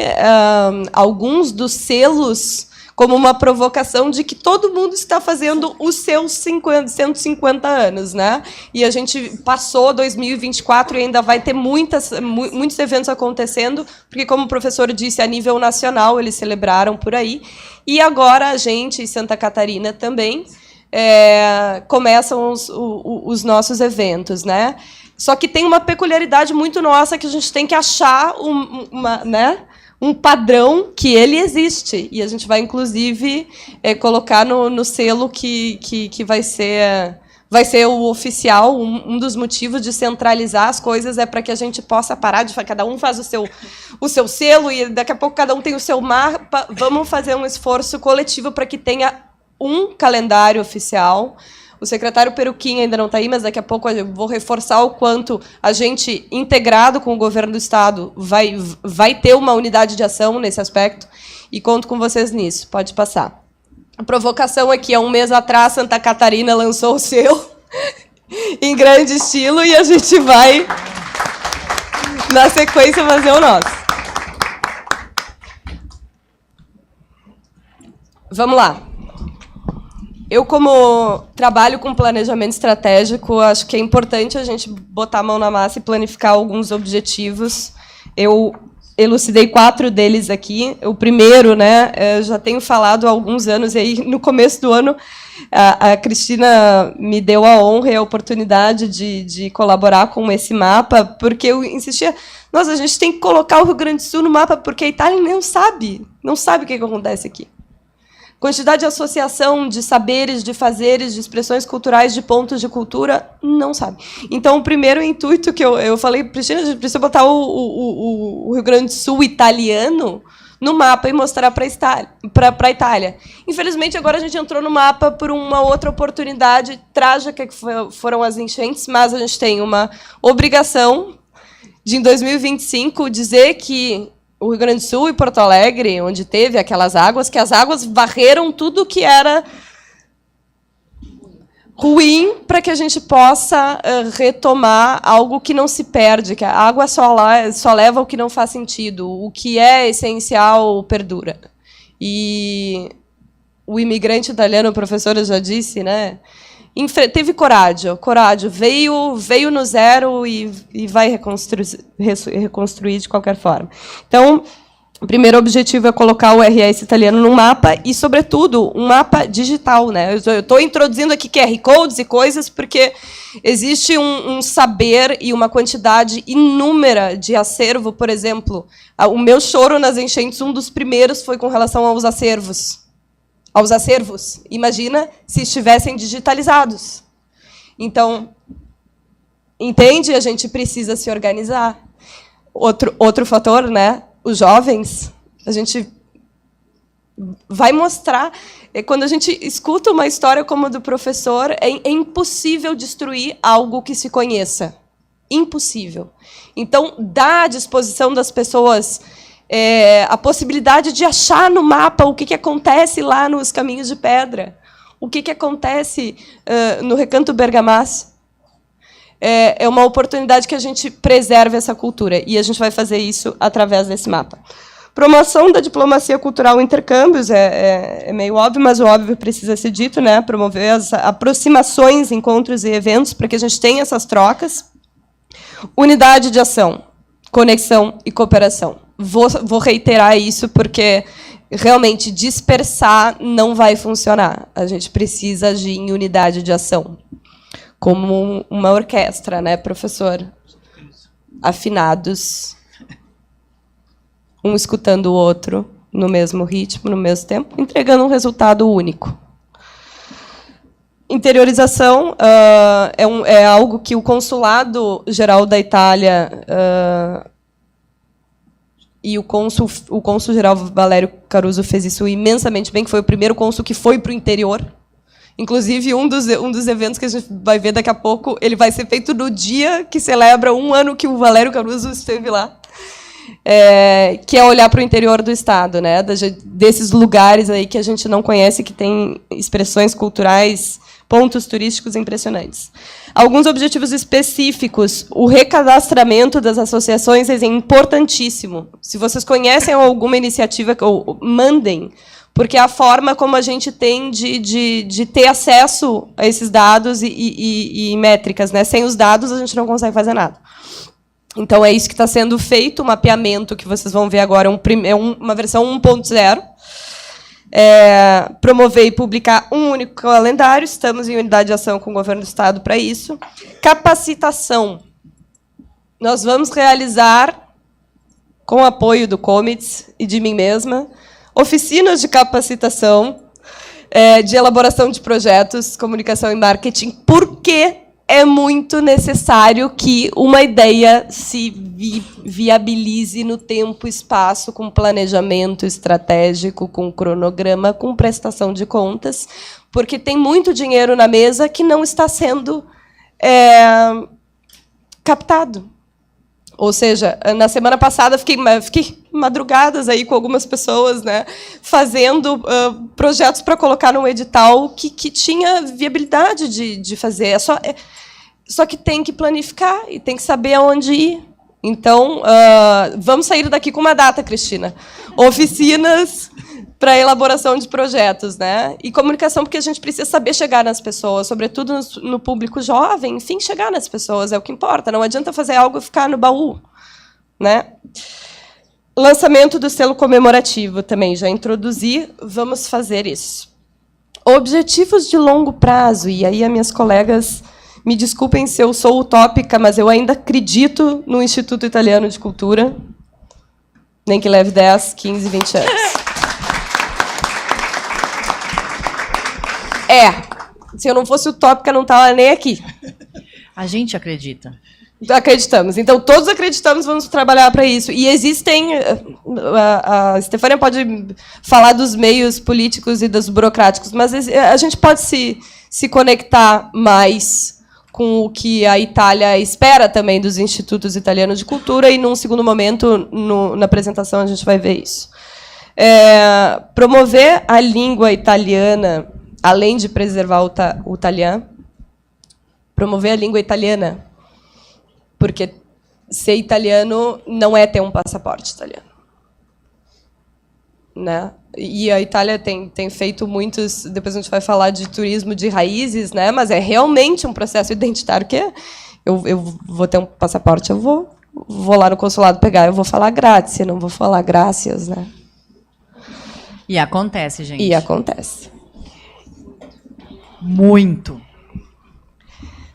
alguns dos selos como uma provocação de que todo mundo está fazendo os seus 150 anos, né? E a gente passou 2024 e ainda vai ter muitos eventos acontecendo, porque, como o professor disse, a nível nacional eles celebraram por aí. E agora a gente, em Santa Catarina também, começam os nossos eventos, né? Só que tem uma peculiaridade muito nossa que a gente tem que achar um padrão que ele existe. E a gente vai, inclusive, colocar no selo que vai ser o oficial. Um dos motivos de centralizar as coisas é para que a gente possa parar de cada um faz o seu selo e daqui a pouco cada um tem o seu mapa. Vamos fazer um esforço coletivo para que tenha um calendário oficial. O secretário Peruquim ainda não está aí, mas daqui a pouco eu vou reforçar o quanto a gente, integrado com o governo do Estado, vai ter uma unidade de ação nesse aspecto, e conto com vocês nisso. Pode passar. A provocação é que, há um mês atrás, Santa Catarina lançou o seu, em grande estilo, e a gente vai, na sequência, fazer o nosso. Vamos lá. Eu, como trabalho com planejamento estratégico, acho que é importante a gente botar a mão na massa e planificar alguns objetivos. Eu elucidei 4 deles aqui. O primeiro, né, eu já tenho falado há alguns anos, e aí, no começo do ano, a Cristina me deu a honra e a oportunidade de colaborar com esse mapa, porque eu insistia, nossa, a gente tem que colocar o Rio Grande do Sul no mapa, porque a Itália não sabe o que acontece aqui. Quantidade de associação de saberes, de fazeres, de expressões culturais, de pontos de cultura, não sabe. Então, o primeiro intuito que eu falei, Cristina, a gente precisa botar o Rio Grande do Sul italiano no mapa e mostrar para a Itália. Infelizmente, agora a gente entrou no mapa por uma outra oportunidade trágica, que foram as enchentes, mas a gente tem uma obrigação de, em 2025, dizer que o Rio Grande do Sul e Porto Alegre, onde teve aquelas águas, que as águas varreram tudo que era ruim, para que a gente possa retomar algo que não se perde, que a água só leva o que não faz sentido, o que é essencial perdura. E o imigrante italiano, a professora já disse, né, teve coragem veio no zero e vai reconstruir de qualquer forma. Então, o primeiro objetivo é colocar o RS italiano no mapa e, sobretudo, um mapa digital, né? Eu estou introduzindo aqui QR Codes e coisas porque existe um saber e uma quantidade inúmera de acervo. Por exemplo, o meu choro nas enchentes, um dos primeiros foi com relação aos acervos. Imagina se estivessem digitalizados. Então, entende? A gente precisa se organizar. Outro fator, né? Os jovens, a gente vai mostrar. Quando a gente escuta uma história como a do professor, é impossível destruir algo que se conheça. Impossível. Então, dá à disposição das pessoas a possibilidade de achar no mapa o que acontece lá nos Caminhos de Pedra, o que acontece no Recanto Bergamasco. É uma oportunidade que a gente preserve essa cultura, e a gente vai fazer isso através desse mapa. Promoção da diplomacia cultural e intercâmbios é meio óbvio, mas o óbvio precisa ser dito, né? Promover as aproximações, encontros e eventos para que a gente tenha essas trocas. Unidade de ação, conexão e cooperação. Vou reiterar isso, porque realmente dispersar não vai funcionar. A gente precisa agir em unidade de ação, como uma orquestra, né, professor? Afinados, um escutando o outro, no mesmo ritmo, no mesmo tempo, entregando um resultado único. Interiorização é algo que o Consulado Geral da Itália e o cônsul-geral Valério Caruso fez isso imensamente bem, que foi o primeiro cônsul que foi para o interior. Inclusive, um dos eventos que a gente vai ver daqui a pouco, ele vai ser feito no dia que celebra 1 ano que o Valério Caruso esteve lá, que é olhar para o interior do Estado, né? Desses lugares aí que a gente não conhece, que tem expressões culturais, pontos turísticos impressionantes. Alguns objetivos específicos. O recadastramento das associações é importantíssimo. Se vocês conhecem alguma iniciativa, mandem, porque é a forma como a gente tem de ter acesso a esses dados e métricas, né? Sem os dados, a gente não consegue fazer nada. Então, é isso que está sendo feito, o mapeamento que vocês vão ver agora é uma versão 1.0. Promover e publicar um único calendário, estamos em unidade de ação com o Governo do Estado para isso. Capacitação. Nós vamos realizar, com o apoio do Comits e de mim mesma, oficinas de capacitação, de elaboração de projetos, comunicação e marketing, porque é muito necessário que uma ideia se viabilize no tempo e espaço, com planejamento estratégico, com cronograma, com prestação de contas, porque tem muito dinheiro na mesa que não está sendo captado. Ou seja, na semana passada fiquei madrugadas aí com algumas pessoas, né, fazendo projetos para colocar num edital que tinha viabilidade de fazer. Só que tem que planificar e tem que saber aonde ir. Então, vamos sair daqui com uma data, Cristina. Oficinas para elaboração de projetos, né? E comunicação, porque a gente precisa saber chegar nas pessoas, sobretudo no público jovem. Enfim, chegar nas pessoas é o que importa. Não adianta fazer algo e ficar no baú, né? Lançamento do selo comemorativo também já introduzi. Vamos fazer isso. Objetivos de longo prazo. E aí, as minhas colegas, me desculpem se eu sou utópica, mas eu ainda acredito no Instituto Italiano de Cultura, nem que leve 10, 15, 20 anos. Se eu não fosse utópica, não estava nem aqui. A gente acredita. Acreditamos. Então, todos acreditamos, vamos trabalhar para isso. E existem... A Stefânia pode falar dos meios políticos e dos burocráticos, mas a gente pode se conectar mais com o que a Itália espera também dos institutos italianos de cultura, e, num segundo momento, na apresentação, a gente vai ver isso. Promover a língua italiana, além de preservar o italiano, promover a língua italiana, porque ser italiano não é ter um passaporte italiano, né? E a Itália tem feito muitos... Depois a gente vai falar de turismo de raízes, né? Mas é realmente um processo identitário que eu vou ter um passaporte, eu vou lá no consulado pegar, eu vou falar grazie, não vou falar gracias, né? E acontece, gente. E acontece. Muito.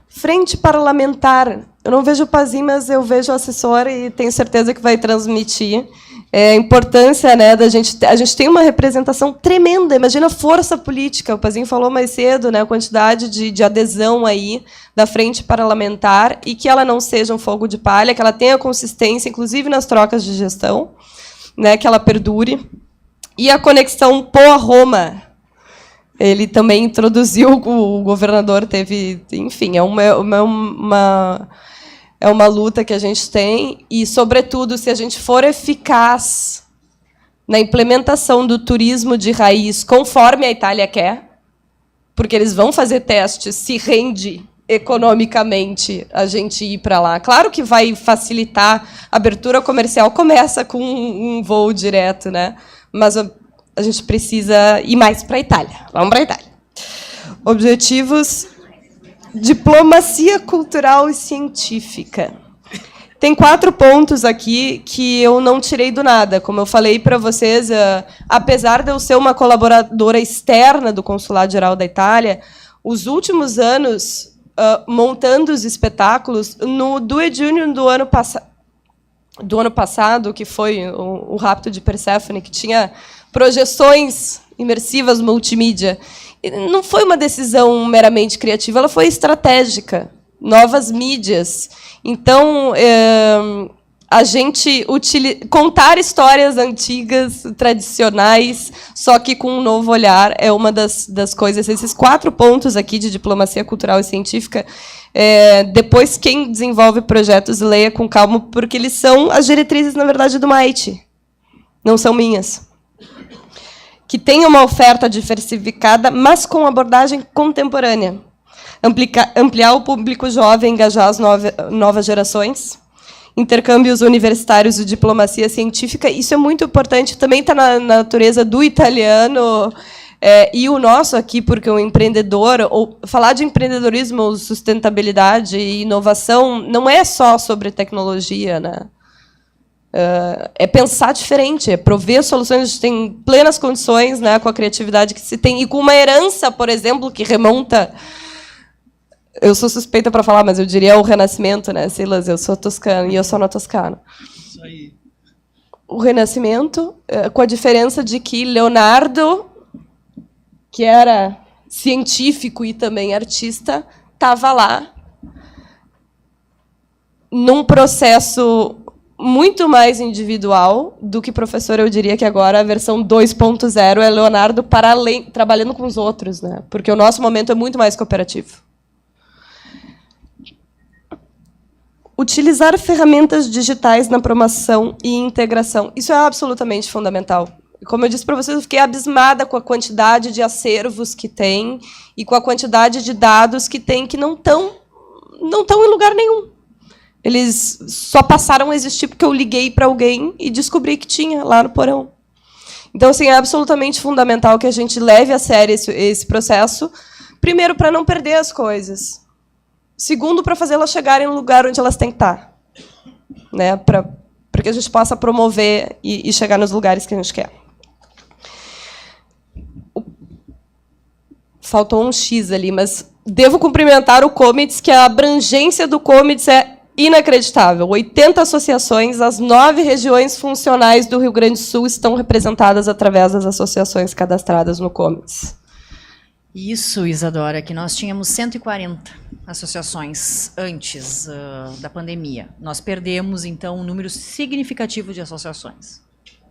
Frente parlamentar. Eu não vejo o Pazin, mas eu vejo o assessor e tenho certeza que vai transmitir. A importância, né, da gente... A gente tem uma representação tremenda. Imagina a força política. O Pazin falou mais cedo, né, a quantidade de adesão aí da frente parlamentar, e que ela não seja um fogo de palha, que ela tenha consistência, inclusive nas trocas de gestão, né, que ela perdure. E a conexão Poa-Roma. Ele também introduziu, o governador teve... Enfim, é uma luta que a gente tem, e, sobretudo, se a gente for eficaz na implementação do turismo de raiz, conforme a Itália quer, porque eles vão fazer testes, se rende economicamente a gente ir para lá. Claro que vai facilitar, a abertura comercial começa com um voo direto, né? Mas a gente precisa ir mais para a Itália. Vamos para a Itália. Objetivos: diplomacia cultural e científica. Tem 4 pontos aqui que eu não tirei do nada. Como eu falei para vocês, apesar de eu ser uma colaboradora externa do Consulado-Geral da Itália, os últimos anos, montando os espetáculos, no Due Giugno do ano passado, que foi o Rapto de Perséfone, que tinha projeções imersivas multimídia, não foi uma decisão meramente criativa, ela foi estratégica. Novas mídias. Então, a gente contar histórias antigas, tradicionais, só que com um novo olhar, é uma das coisas. Esses 4 pontos aqui de diplomacia cultural e científica, depois quem desenvolve projetos leia com calma, porque eles são as diretrizes, na verdade, do MAIT, não são minhas. Que tenha uma oferta diversificada, mas com abordagem contemporânea. Ampliar o público jovem, engajar as novas gerações. Intercâmbios universitários de diplomacia científica, isso é muito importante, também está na natureza do italiano e o nosso aqui, porque o empreendedor, ou falar de empreendedorismo, sustentabilidade e inovação, não é só sobre tecnologia, né? É pensar diferente, é prover soluções. A gente tem plenas condições, né, com a criatividade que se tem, e com uma herança, por exemplo, que remonta... Eu sou suspeita para falar, mas eu diria o Renascimento, né, Silas? Eu sou toscana e eu sou na Toscana. Isso aí. O Renascimento, com a diferença de que Leonardo, que era científico e também artista, estava lá num processo muito mais individual do que professor. Eu diria que agora a versão 2.0 é Leonardo para além, trabalhando com os outros, né? Porque o nosso momento é muito mais cooperativo. Utilizar ferramentas digitais na promoção e integração. Isso é absolutamente fundamental. Como eu disse para vocês, eu fiquei abismada com a quantidade de acervos que tem e com a quantidade de dados que tem que não estão em lugar nenhum. Eles só passaram a existir porque eu liguei para alguém e descobri que tinha lá no porão. Então, assim, é absolutamente fundamental que a gente leve a sério esse processo. Primeiro, para não perder as coisas. Segundo, para fazê-las chegarem no lugar onde elas têm que estar, né? Para que a gente possa promover e chegar nos lugares que a gente quer. Faltou um X ali, mas devo cumprimentar o Comits, que a abrangência do Comits é inacreditável. 80 associações, as 9 regiões funcionais do Rio Grande do Sul estão representadas através das associações cadastradas no Comits. Isso, Isadora, que nós tínhamos 140 associações antes da pandemia. Nós perdemos, então, um número significativo de associações.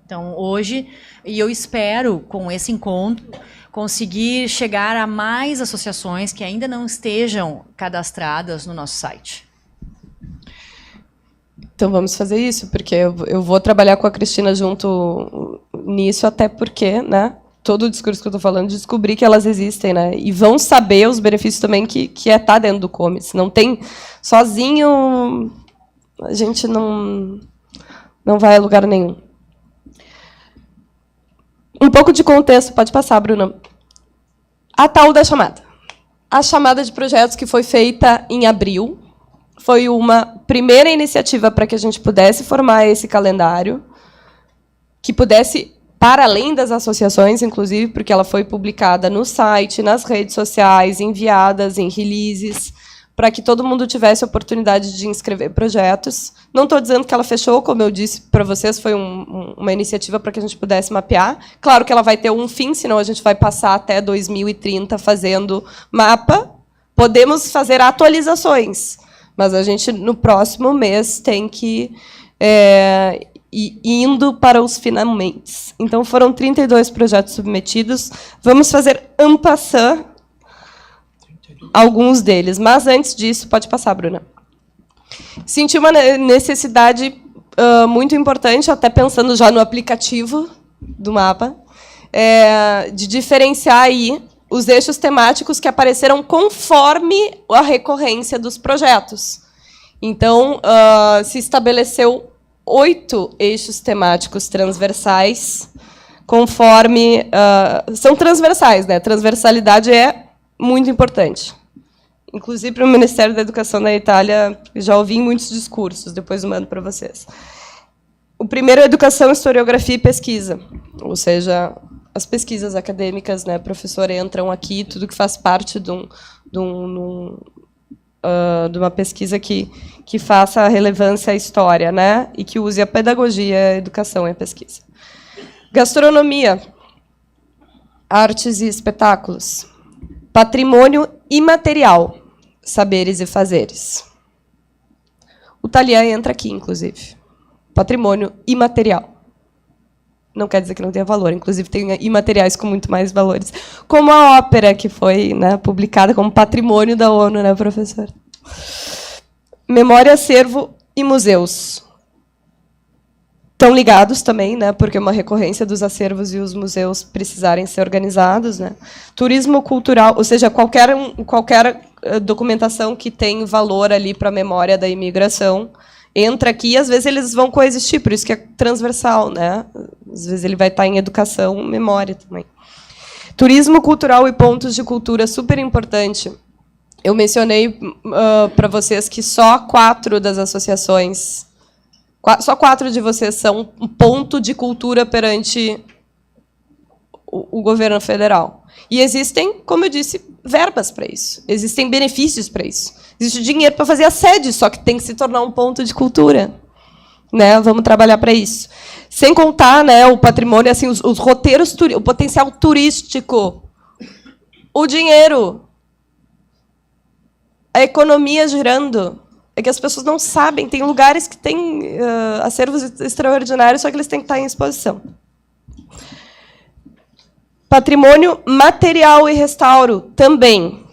Então, hoje, e eu espero, com esse encontro, conseguir chegar a mais associações que ainda não estejam cadastradas no nosso site. Então, vamos fazer isso, porque eu vou trabalhar com a Cristina junto nisso, até porque, né, todo o discurso que eu estou falando, descobrir que elas existem, né? E vão saber os benefícios também que é estar dentro do Comits. Não tem sozinho, a gente não vai a lugar nenhum. Um pouco de contexto, pode passar, Bruna. A tal da chamada. A chamada de projetos que foi feita em abril foi uma primeira iniciativa para que a gente pudesse formar esse calendário, que pudesse, para além das associações, inclusive, porque ela foi publicada no site, nas redes sociais, enviadas em releases, para que todo mundo tivesse a oportunidade de inscrever projetos. Não estou dizendo que ela fechou, como eu disse para vocês, foi uma iniciativa para que a gente pudesse mapear. Claro que ela vai ter um fim, senão a gente vai passar até 2030 fazendo mapa. Podemos fazer atualizações, mas a gente, no próximo mês, tem que ir indo para os finalmente. Então, foram 32 projetos submetidos. Vamos fazer en passant alguns deles. Mas, antes disso, pode passar, Bruna. Senti uma necessidade muito importante, até pensando já no aplicativo do mapa, de diferenciar aí os eixos temáticos que apareceram conforme a recorrência dos projetos. Então, se estabeleceu 8 eixos temáticos transversais, conforme... são transversais, né? Transversalidade é muito importante. Inclusive, para o Ministério da Educação da Itália, já ouvi muitos discursos, depois eu mando para vocês. O primeiro é Educação, Historiografia e Pesquisa, ou seja, as pesquisas acadêmicas, né, professor, entram aqui, tudo que faz parte de uma pesquisa que faça a relevância à história, né, e que use a pedagogia, a educação e a pesquisa. Gastronomia, artes e espetáculos. Patrimônio imaterial, saberes e fazeres. O Talian entra aqui, inclusive. patrimônio imaterial. Não quer dizer que não tenha valor, inclusive tem imateriais com muito mais valores, como a ópera, que foi, né, publicada como patrimônio da ONU, né, professor? Memória, acervo e museus. Estão ligados também, né, porque é uma recorrência dos acervos e os museus precisarem ser organizados, né? Turismo cultural, ou seja, qualquer documentação que tem valor ali para a memória da imigração, entra aqui e, às vezes, eles vão coexistir, por isso que é transversal, né? Às vezes ele vai estar em educação, memória também. Turismo cultural e pontos de cultura, super importante. Eu mencionei para vocês que só 4 das associações, só 4 de vocês são um ponto de cultura perante o governo federal. E existem, como eu disse, verbas para isso. Existem benefícios para isso. Existe dinheiro para fazer a sede, só que tem que se tornar um ponto de cultura. Né? Vamos trabalhar para isso. Sem contar, né, o patrimônio, assim, os roteiros, o potencial turístico, o dinheiro, a economia girando. É que as pessoas não sabem. Tem lugares que têm acervos extraordinários, só que eles têm que estar em exposição. Patrimônio material e restauro, também.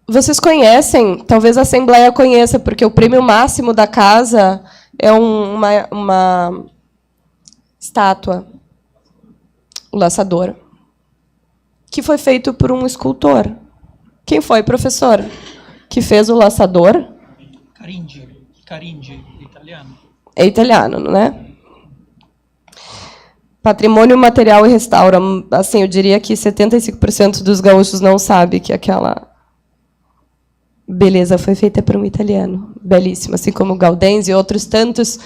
Vocês conhecem, talvez a Assembleia conheça, porque o prêmio máximo da casa é uma estátua, o Laçador, que foi feito por um escultor. Quem foi, professor, que fez o Laçador? Caringi, italiano. É italiano, não é? Patrimônio material e restauro. Assim, eu diria que 75% dos gaúchos não sabe que aquela beleza foi feita por um italiano. Belíssimo, assim como Gaudenzi e outros tantos,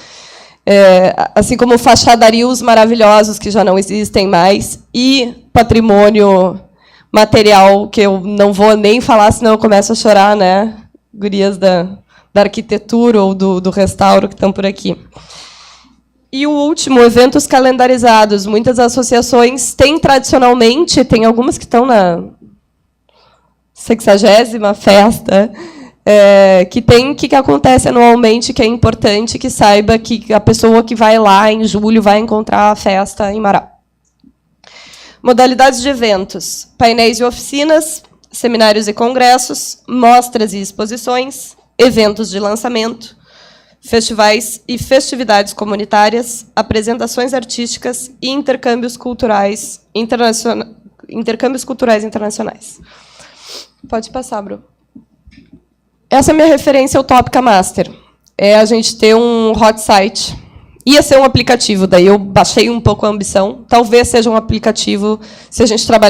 assim como fachadarios maravilhosos que já não existem mais, e patrimônio material, que eu não vou nem falar, senão eu começo a chorar, né? Gurias da arquitetura ou do restauro que estão por aqui. E o último, eventos calendarizados. Muitas associações têm, tradicionalmente, tem algumas que estão na 60ª festa, que acontece anualmente, que é importante que saiba que a pessoa que vai lá em julho vai encontrar a festa em Marau. Modalidades de eventos: painéis e oficinas, seminários e congressos, mostras e exposições, eventos de lançamento, festivais e festividades comunitárias, apresentações artísticas e intercâmbios culturais internacionais. Pode passar, Bru. Essa é a minha referência utópica master. É a gente ter um hot site. Ia ser um aplicativo, daí eu baixei um pouco a ambição. Talvez seja um aplicativo, se a gente trabalhar